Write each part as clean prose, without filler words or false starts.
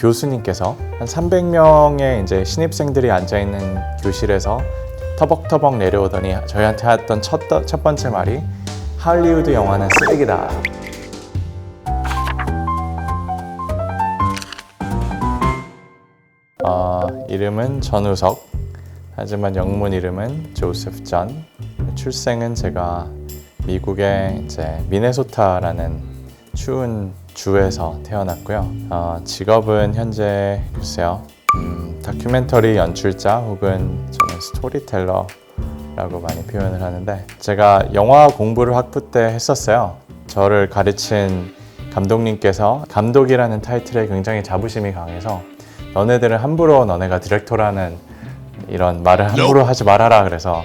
교수님께서 한 300명의 이제 신입생들이 앉아있는 교실에서 터벅터벅 내려오더니 저희한테 했던 첫 번째 말이 할리우드 영화는 쓰레기다. 이름은 전우석, 하지만 영문 이름은 조세프 존. 출생은 제가 미국의 이제 미네소타라는 추운 주에서 태어났고요. 직업은 현재 글쎄요, 다큐멘터리 연출자 혹은 저는 스토리텔러라고 많이 표현을 하는데, 제가 영화 공부를 학부 때 했었어요. 저를 가르친 감독님께서 감독이라는 타이틀에 굉장히 자부심이 강해서 너네들은 함부로 너네가 디렉터라는 이런 말을 함부로 하지 말아라, 그래서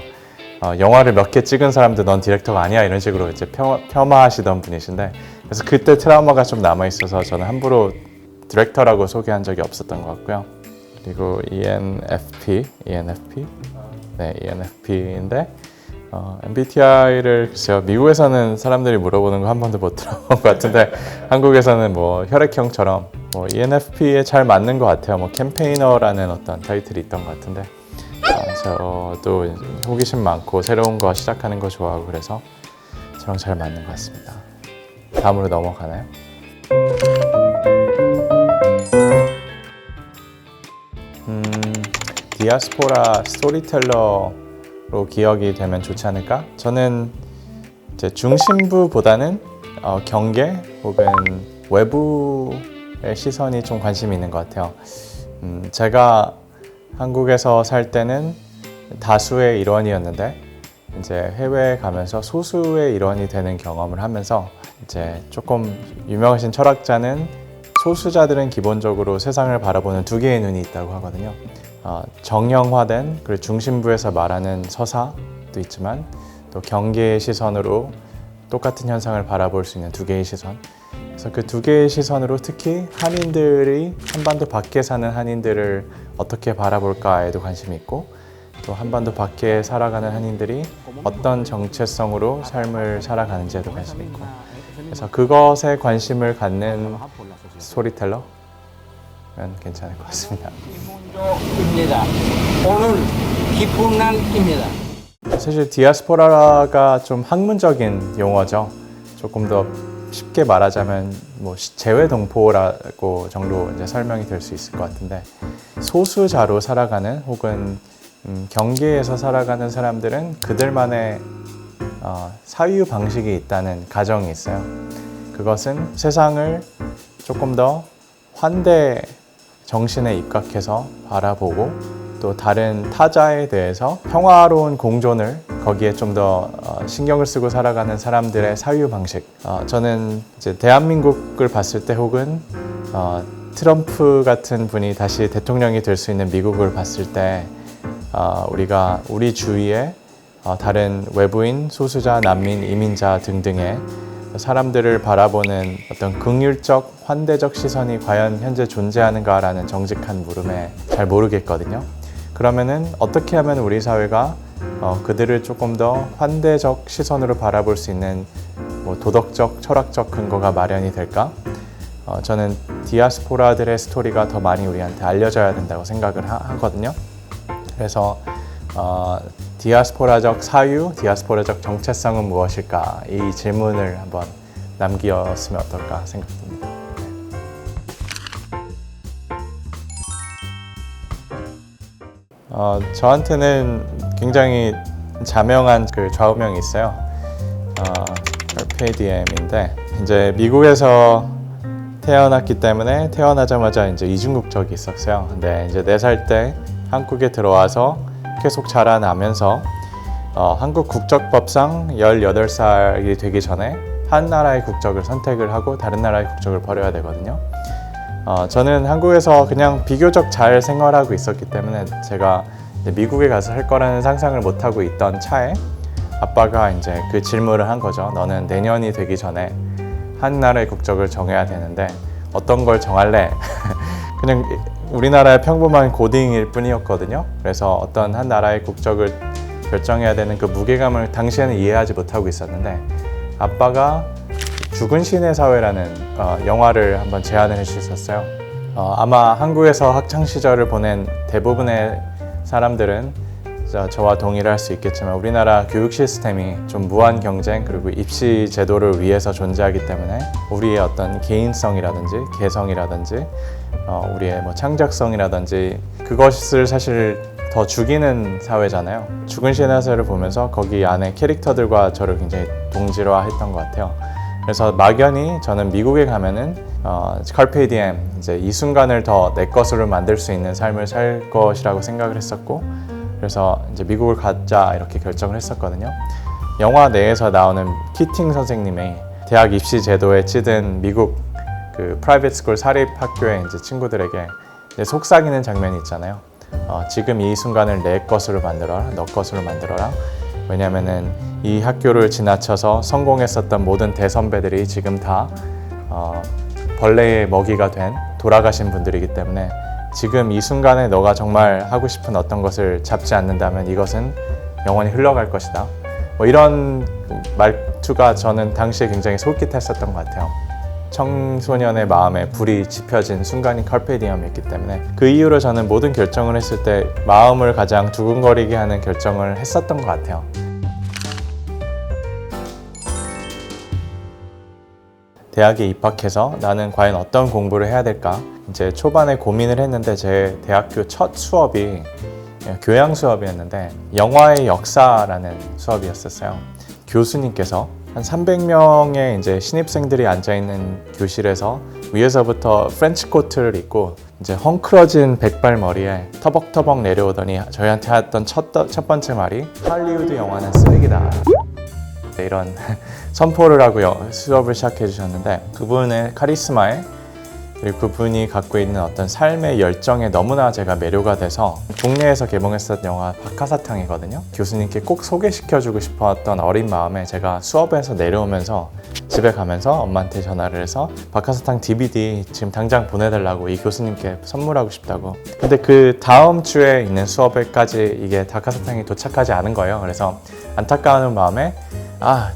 영화를 몇 개 찍은 사람들 넌 디렉터가 아니야 이런 식으로 이제 폄하하시던 분이신데, 그래서 그때 트라우마가 좀 남아있어서 저는 함부로 디렉터라고 소개한 적이 없었던 것 같고요. 그리고 ENFP인데 MBTI를 글쎄요, 미국에서는 사람들이 물어보는 거 한 번도 못 들어본 것 같은데 한국에서는 뭐 혈액형처럼 뭐 ENFP에 잘 맞는 것 같아요. 뭐 캠페이너라는 어떤 타이틀이 있던 것 같은데, 저도 호기심 많고 새로운 거 시작하는 거 좋아하고 그래서 저랑 잘 맞는 것 같습니다. 다음으로 넘어가나요? 디아스포라 스토리텔러로 기억이 되면 좋지 않을까? 저는 이제 중심부보다는 경계 혹은 외부의 시선이 좀 관심이 있는 것 같아요. 제가 한국에서 살 때는 다수의 일원이었는데 이제 해외에 가면서 소수의 일원이 되는 경험을 하면서 이제 조금 유명하신 철학자는 소수자들은 기본적으로 세상을 바라보는 두 개의 눈이 있다고 하거든요. 정형화된 그리고 중심부에서 말하는 서사도 있지만 또 경계의 시선으로 똑같은 현상을 바라볼 수 있는 두 개의 시선. 그래서 그 두 개의 시선으로 특히 한인들이 한반도 밖에 사는 한인들을 어떻게 바라볼까에도 관심이 있고, 또 한반도 밖에 살아가는 한인들이 어떤 정체성으로 삶을 살아가는지에도 관심이 있고, 그래서 그것에 관심을 갖는 스토리텔러면 괜찮을 것 같습니다. 오늘 기쁜 날입니다. 사실 디아스포라가 좀 학문적인 용어죠. 조금 더 쉽게 말하자면 뭐 재외동포라고 정도 이제 설명이 될 수 있을 것 같은데, 소수자로 살아가는 혹은 경계에서 살아가는 사람들은 그들만의 사유 방식이 있다는 가정이 있어요. 그것은 세상을 조금 더 환대 정신에 입각해서 바라보고 또 다른 타자에 대해서 평화로운 공존을 거기에 좀 더 신경을 쓰고 살아가는 사람들의 사유 방식. 저는 이제 대한민국을 봤을 때 혹은 트럼프 같은 분이 다시 대통령이 될 수 있는 미국을 봤을 때 우리가 우리 주위에 다른 외부인, 소수자, 난민, 이민자 등등의 사람들을 바라보는 어떤 긍휼적, 환대적 시선이 과연 현재 존재하는가라는 정직한 물음에 잘 모르겠거든요. 그러면은 어떻게 하면 우리 사회가 그들을 조금 더 환대적 시선으로 바라볼 수 있는 뭐 도덕적, 철학적 근거가 마련이 될까? 저는 디아스포라들의 스토리가 더 많이 우리한테 알려져야 된다고 생각을 하거든요. 그래서 디아스포라적 사유, 디아스포라적 정체성은 무엇일까? 이 질문을 한번 남기었으면 어떨까 생각됩니다. 저한테는 굉장히 자명한 그 좌우명이 있어요. Carpe Diem인데, 이제 미국에서 태어났기 때문에 태어나자마자 이제 이중국적이 있었어요. 근데 이제 4살 때 한국에 들어와서 계속 자라나면서 한국 국적법상 18살이 되기 전에 한 나라의 국적을 선택을 하고 다른 나라의 국적을 버려야 되거든요. 저는 한국에서 그냥 비교적 잘 생활하고 있었기 때문에 제가 미국에 가서 할 거라는 상상을 못 하고 있던 차에 아빠가 이제 그 질문을 한 거죠. 너는 내년이 되기 전에 한 나라의 국적을 정해야 되는데 어떤 걸 정할래? 그냥 우리나라의 평범한 고딩일 뿐이었거든요. 그래서 어떤 한 나라의 국적을 결정해야 되는 그 무게감을 당시에는 이해하지 못하고 있었는데, 아빠가 죽은 신의 사회라는 영화를 한번 제안을 해주셨어요. 아마 한국에서 학창 시절을 보낸 대부분의 사람들은 저와 동의를 할 수 있겠지만 우리나라 교육 시스템이 좀 무한 경쟁 그리고 입시 제도를 위해서 존재하기 때문에 우리의 어떤 개인성이라든지 개성이라든지 우리의 뭐 창작성이라든지 그것을 사실 더 죽이는 사회잖아요. 죽은 신의 사회를 보면서 거기 안에 캐릭터들과 저를 굉장히 동질화했던 것 같아요. 그래서 막연히 저는 미국에 가면은 carpe diem 이제 이 순간을 더 내 것으로 만들 수 있는 삶을 살 것이라고 생각을 했었고 그래서 이제 미국을 가자 이렇게 결정을 했었거든요. 영화 내에서 나오는 키팅 선생님이 대학 입시 제도에 찌든 미국 그 프라이빗 스쿨 사립 학교의 이제 친구들에게 이제 속삭이는 장면이 있잖아요. 지금 이 순간을 내 것으로 만들어라, 너 것으로 만들어라. 왜냐면은 이 학교를 지나쳐서 성공했었던 모든 대선배들이 지금 다 벌레의 먹이가 된 돌아가신 분들이기 때문에 지금 이 순간에 너가 정말 하고 싶은 어떤 것을 잡지 않는다면 이것은 영원히 흘러갈 것이다. 뭐 이런 말투가 저는 당시에 굉장히 솔깃했었던 것 같아요. 청소년의 마음에 불이 지펴진 순간이 칼페디엄이었기 때문에 그 이후로 저는 모든 결정을 했을 때 마음을 가장 두근거리게 하는 결정을 했었던 것 같아요. 대학에 입학해서 나는 과연 어떤 공부를 해야 될까? 이제 초반에 고민을 했는데 제 대학교 첫 수업이 교양 수업이었는데 영화의 역사라는 수업이었었어요. 교수님께서 한 300명의 이제 신입생들이 앉아 있는 교실에서 위에서부터 프렌치 코트를 입고 이제 헝클어진 백발머리에 터벅터벅 내려오더니 저희한테 했던 첫 번째 말이 할리우드 영화는 쓰레기다. 이런 선포를 하고 수업을 시작해 주셨는데 그분의 카리스마에 그리고 그분이 갖고 있는 어떤 삶의 열정에 너무나 제가 매료가 돼서 국내에서 개봉했었던 영화 박하사탕이거든요. 교수님께 꼭 소개시켜주고 싶었던 어린 마음에 제가 수업에서 내려오면서 집에 가면서 엄마한테 전화를 해서 박하사탕 DVD 지금 당장 보내달라고 이 교수님께 선물하고 싶다고. 근데 그 다음 주에 있는 수업에까지 이게 박하사탕이 도착하지 않은 거예요. 그래서 안타까운 마음에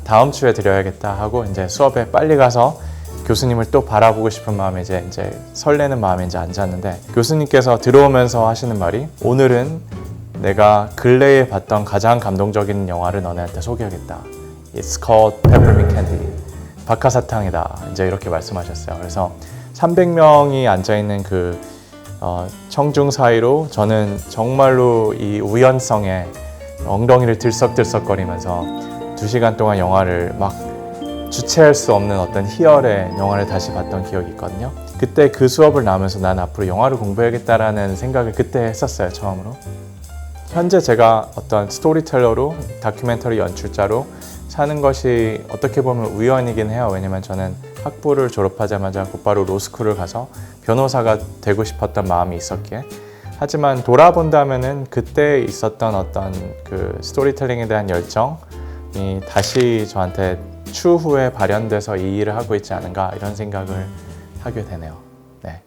다음 주에 드려야겠다 하고 이제 수업에 빨리 가서 교수님을 또 바라보고 싶은 마음에 이제 설레는 마음에 이제 앉았는데 교수님께서 들어오면서 하시는 말이 오늘은 내가 근래에 봤던 가장 감동적인 영화를 너네한테 소개하겠다. It's called Peppermint Candy. 박하사탕이다. 이제 이렇게 말씀하셨어요. 그래서 300명이 앉아있는 그 청중 사이로 저는 정말로 이 우연성에 엉덩이를 들썩들썩거리면서 2시간 동안 영화를 막 주체할 수 없는 어떤 희열의 영화를 다시 봤던 기억이 있거든요. 그때 그 수업을 나오면서 난 앞으로 영화를 공부해야겠다라는 생각을 그때 했었어요, 처음으로. 현재 제가 어떤 스토리텔러로 다큐멘터리 연출자로 사는 것이 어떻게 보면 우연이긴 해요. 왜냐면 저는 학부를 졸업하자마자 곧바로 로스쿨을 가서 변호사가 되고 싶었던 마음이 있었기에. 하지만 돌아본다면은 그때 있었던 어떤 그 스토리텔링에 대한 열정이 다시 저한테 추후에 발현돼서 이 일을 하고 있지 않은가 이런 생각을 하게 되네요. 네.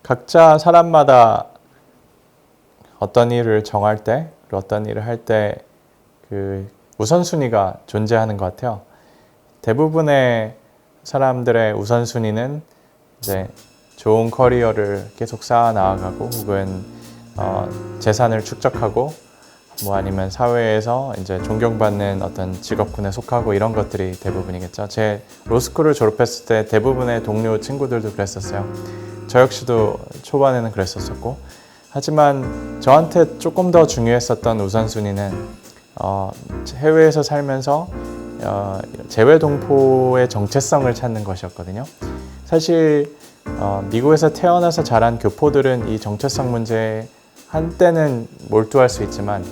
각자 사람마다 어떤 일을 정할 때, 어떤 일을 할 때 그 우선순위가 존재하는 것 같아요. 대부분의 사람들의 우선순위는 이제 좋은 커리어를 계속 쌓아 나아가고 혹은 재산을 축적하고 뭐 아니면 사회에서 이제 존경받는 어떤 직업군에 속하고 이런 것들이 대부분이겠죠. 제 로스쿨을 졸업했을 때 대부분의 동료 친구들도 그랬었어요. 저 역시도 초반에는 그랬었고 하지만 저한테 조금 더 중요했었던 우선순위는 해외에서 살면서 재외동포의 정체성을 찾는 것이었거든요. 사실 미국에서 태어나서 자란 교포들은 이 정체성 문제에 한때는 몰두할 수 있지만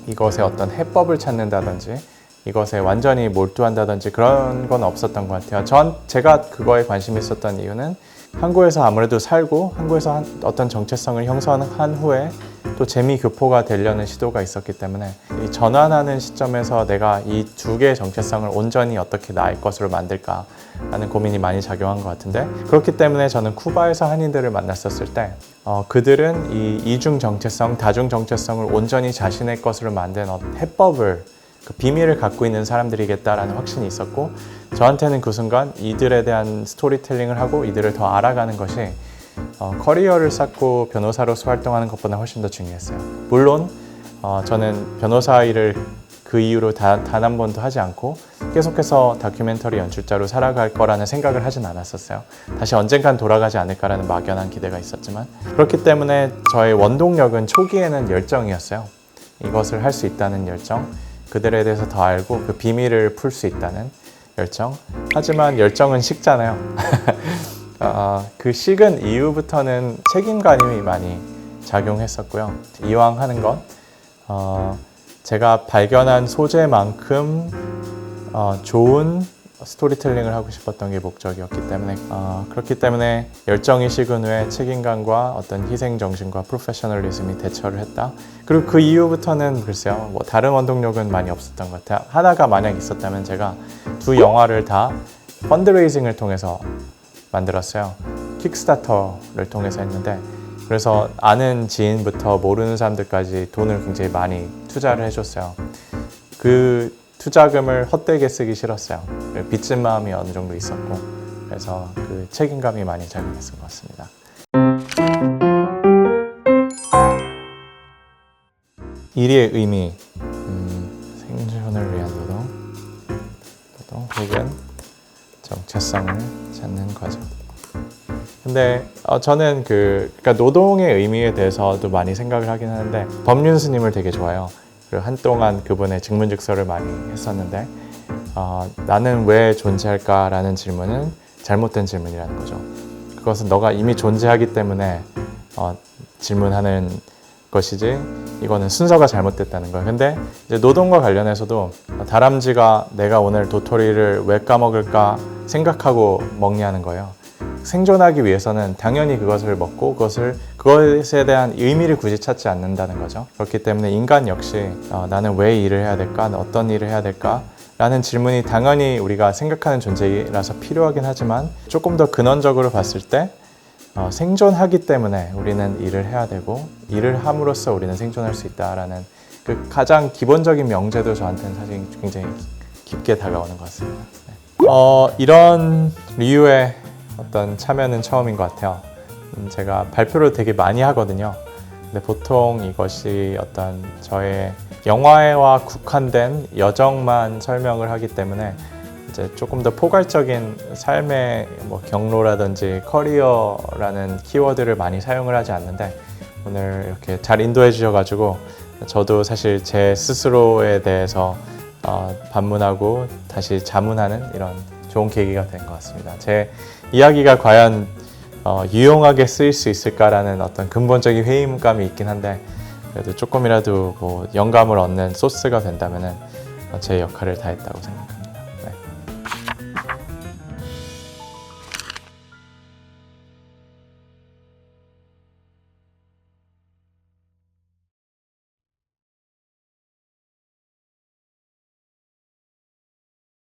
이것의 어떤 해법을 찾는다든지 이것에 완전히 몰두한다든지 그런 건 없었던 것 같아요. 제가 그거에 관심이 있었던 이유는 한국에서 아무래도 살고 한국에서 어떤 정체성을 형성한 후에 또 재미교포가 되려는 시도가 있었기 때문에 이 전환하는 시점에서 내가 이 두 개의 정체성을 온전히 어떻게 나의 것으로 만들까 라는 고민이 많이 작용한 것 같은데 그렇기 때문에 저는 쿠바에서 한인들을 만났었을 때 그들은 이 이중 정체성, 다중 정체성을 온전히 자신의 것으로 만든 해법을 그 비밀을 갖고 있는 사람들이겠다라는 확신이 있었고 저한테는 그 순간 이들에 대한 스토리텔링을 하고 이들을 더 알아가는 것이 커리어를 쌓고 변호사로서 활동하는 것보다 훨씬 더 중요했어요. 물론 저는 변호사 일을 그 이후로 단 한 번도 하지 않고 계속해서 다큐멘터리 연출자로 살아갈 거라는 생각을 하진 않았었어요. 다시 언젠간 돌아가지 않을까라는 막연한 기대가 있었지만 그렇기 때문에 저의 원동력은 초기에는 열정이었어요. 이것을 할 수 있다는 열정, 그들에 대해서 더 알고 그 비밀을 풀 수 있다는 열정. 하지만 열정은 식잖아요. 그 식은 이후부터는 책임감이 많이 작용했었고요. 이왕 하는 건 제가 발견한 소재만큼 좋은 스토리텔링을 하고 싶었던 게 목적이었기 때문에 그렇기 때문에 열정이 식은 후에 책임감과 어떤 희생정신과 프로페셔널리즘이 대처를 했다. 그리고 그 이후부터는 글쎄요, 뭐 다른 원동력은 많이 없었던 것 같아요. 하나가 만약 있었다면 제가 두 영화를 다 펀드레이징을 통해서 만들었어요. 킥스타터를 통해서 했는데 그래서 아는 지인부터 모르는 사람들까지 돈을 굉장히 많이 투자를 해줬어요. 그 투자금을 헛되게 쓰기 싫었어요. 빚진 마음이 어느 정도 있었고 그래서 그 책임감이 많이 작용했던 것 같습니다. 일의 의미, 생존을 위한 노동 혹은 정체성을 찾는 과정. 근데 저는 그러니까 노동의 의미에 대해서도 많이 생각을 하긴 하는데 법륜스님을 되게 좋아해요. 그리고 한동안 그분의 증문즉서를 많이 했었는데 나는 왜 존재할까라는 질문은 잘못된 질문이라는 거죠. 그것은 너가 이미 존재하기 때문에 질문하는 것이지 이거는 순서가 잘못됐다는 거예요. 근데 이제 노동과 관련해서도 다람쥐가 내가 오늘 도토리를 왜 까먹을까 생각하고 먹냐는 거예요. 생존하기 위해서는 당연히 그것을 먹고 그것에 대한 의미를 굳이 찾지 않는다는 거죠. 그렇기 때문에 인간 역시 나는 왜 일을 해야 될까? 어떤 일을 해야 될까? 라는 질문이 당연히 우리가 생각하는 존재라서 필요하긴 하지만 조금 더 근원적으로 봤을 때 생존하기 때문에 우리는 일을 해야 되고 일을 함으로써 우리는 생존할 수 있다라는 그 가장 기본적인 명제도 저한테는 사실 굉장히 깊게 다가오는 것 같습니다. 네. 이런 류의 어떤 참여는 처음인 것 같아요. 제가 발표를 되게 많이 하거든요. 근데 보통 이것이 어떤 저의 영화와 국한된 여정만 설명을 하기 때문에 이제 조금 더 포괄적인 삶의 뭐 경로라든지 커리어라는 키워드를 많이 사용을 하지 않는데 오늘 이렇게 잘 인도해 주셔가지고 저도 사실 제 스스로에 대해서 반문하고 다시 자문하는 이런 좋은 계기가 된 것 같습니다. 제 이야기가 과연 유용하게 쓰일 수 있을까라는 어떤 근본적인 회의감이 있긴 한데 그래도 조금이라도 뭐 영감을 얻는 소스가 된다면은 제 역할을 다했다고 생각합니다.